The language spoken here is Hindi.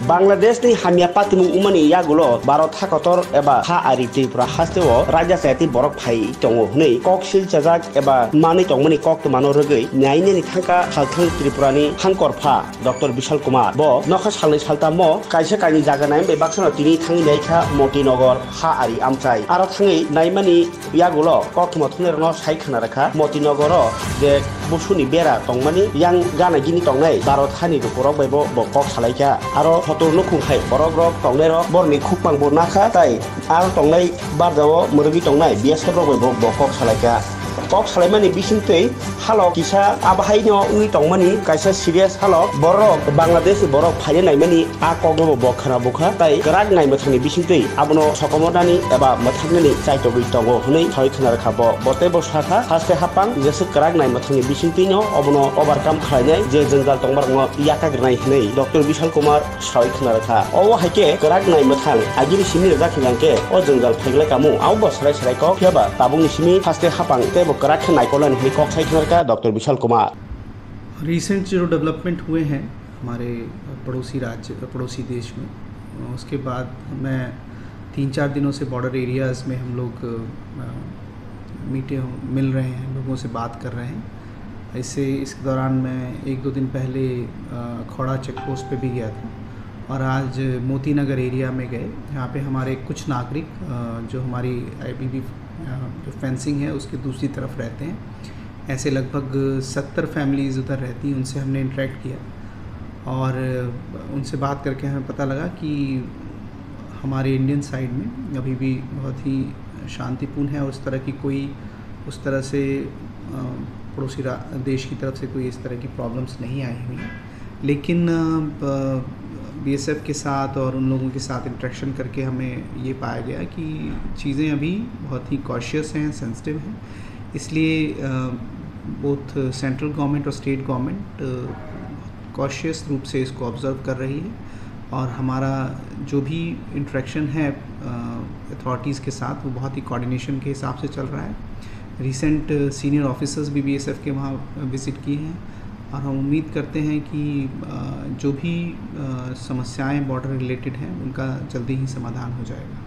बांग्लादेशनि हामिया पातिमुं उमानि यागुलो भारत हाखतर एबा हा आरि त्रिपुरा हास्तेओ राजा सायाति बरक फाइ दङो हनै ककसिल जाजाक एबा मानै दंमोनि कक मानो रगै न्यायनि थांका हालथां त्रिपुरानि हांकरफा डॉक्टर विशाल कुमार ब नखा सालनै सालतामो कायसे कायनि जागानाय बे बाक्सना तिनि थांनि नायखा मतिनगर हा आरि आमचाइ आरो थाङै नायमानि यागुलो कक मथने रनो साइ खाना राखा मतिनगर जे बुसुनि बेरा दंमानि यां गाना गिनि दंनाय भारत हानि दुखुराव बैबो बकक सालायखा आरो फटरनो खुंखाय बरक रक दंनाय बरनि खुकपां बरनाखा ताइ आरो दंनाय बारदाव मोरगि दंनाय बियासर बैबो बकक सालायखा कक सालायमानि बिसिंतै हालक किसा आबाहायनो उइ दंमानि कायसा सिरियास हालक बरक बांलादेश बरक फायनो नायमानि आ कगनो बखना बखा ताइ गराग नाय मथांनि बिसिंतै आबनो सकमदानि एबा मथांनि चाइटबि दंगो हनै थाय खोनार खाबो बते बसाखा हास्ते हापां जेसे गराग नाय मथांनि बिसिंतैनो अबनो ओभारकाम खालायनाय जे जोंजाल दंबारनो याकाग्रनाय हनै डॉक्टर विशाल कुमार साय खोनार खा अ हायके गराग नाय मथां आगिरि सिनि जाखिलांके अ जोंजाल फायगले कामु आव बसराय सरायको फेबा ताबुंनि सिनि हास्ते हापां ते गराग नायकोलन हनै कक साय खोनार का डॉक्टर विशाल कुमार। रिसेंट जो डेवलपमेंट हुए हैं हमारे पड़ोसी राज्य पड़ोसी देश में, उसके बाद मैं 3-4 दिनों से बॉर्डर एरियाज़ में हम लोग मिल रहे हैं, लोगों से बात कर रहे हैं। इस दौरान मैं 1-2 दिन पहले खौड़ा चेक पोस्ट पे भी गया था और आज मोती नगर एरिया में गए, यहाँ पे हमारे कुछ नागरिक जो हमारी IPB जो फेंसिंग है उसके दूसरी तरफ रहते हैं, ऐसे लगभग 70 फैमिलीज़ उधर रहती हैं, उनसे हमने इंटरेक्ट किया और उनसे बात करके हमें पता लगा कि हमारे इंडियन साइड में अभी भी बहुत ही शांतिपूर्ण है और उस तरह की कोई उस तरह से पड़ोसी देश की तरफ से कोई इस तरह की प्रॉब्लम्स नहीं आई हुई हैं। लेकिन BSF के साथ और उन लोगों के साथ इंटरेक्शन करके हमें ये पाया गया कि चीज़ें अभी बहुत ही कॉशियस हैं, सेंसिटिव हैं, इसलिए बोथ सेंट्रल गवर्नमेंट और स्टेट गवर्नमेंट कॉशियस रूप से इसको ऑब्ज़र्व कर रही है और हमारा जो भी इंटरेक्शन है अथॉरिटीज़ के साथ वो बहुत ही कोऑर्डिनेशन के हिसाब से चल रहा है। रिसेंट सीनियर ऑफिसर्स भी BSF के वहाँ विज़िट किए हैं और हम उम्मीद करते हैं कि जो भी समस्याएं बॉर्डर रिलेटेड हैं उनका जल्दी ही समाधान हो जाएगा।